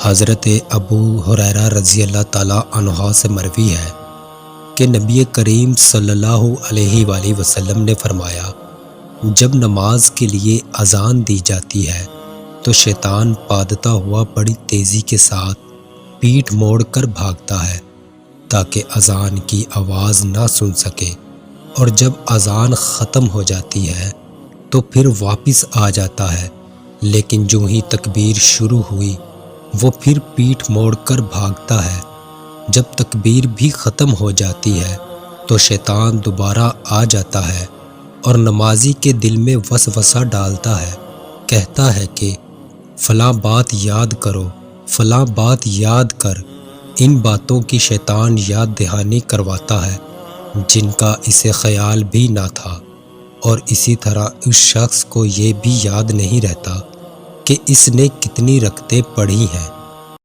حضرت ابو ہریرہ رضی اللہ تعالیٰ عنہ سے مروی ہے کہ نبی کریم صلی اللہ علیہ وآلہ وسلم نے فرمایا، جب نماز کے لیے اذان دی جاتی ہے تو شیطان پادتا ہوا بڑی تیزی کے ساتھ پیٹھ موڑ کر بھاگتا ہے تاکہ اذان کی آواز نہ سن سکے، اور جب اذان ختم ہو جاتی ہے تو پھر واپس آ جاتا ہے، لیکن جو ہی تکبیر شروع ہوئی وہ پھر پیٹھ موڑ کر بھاگتا ہے۔ جب تکبیر بھی ختم ہو جاتی ہے تو شیطان دوبارہ آ جاتا ہے اور نمازی کے دل میں وسوسہ ڈالتا ہے، کہتا ہے کہ فلاں بات یاد کرو، فلاں بات یاد کر۔ ان باتوں کی شیطان یاد دہانی کرواتا ہے جن کا اسے خیال بھی نہ تھا، اور اسی طرح اس شخص کو یہ بھی یاد نہیں رہتا کہ اس نے کتنی رکعتیں پڑھی ہیں۔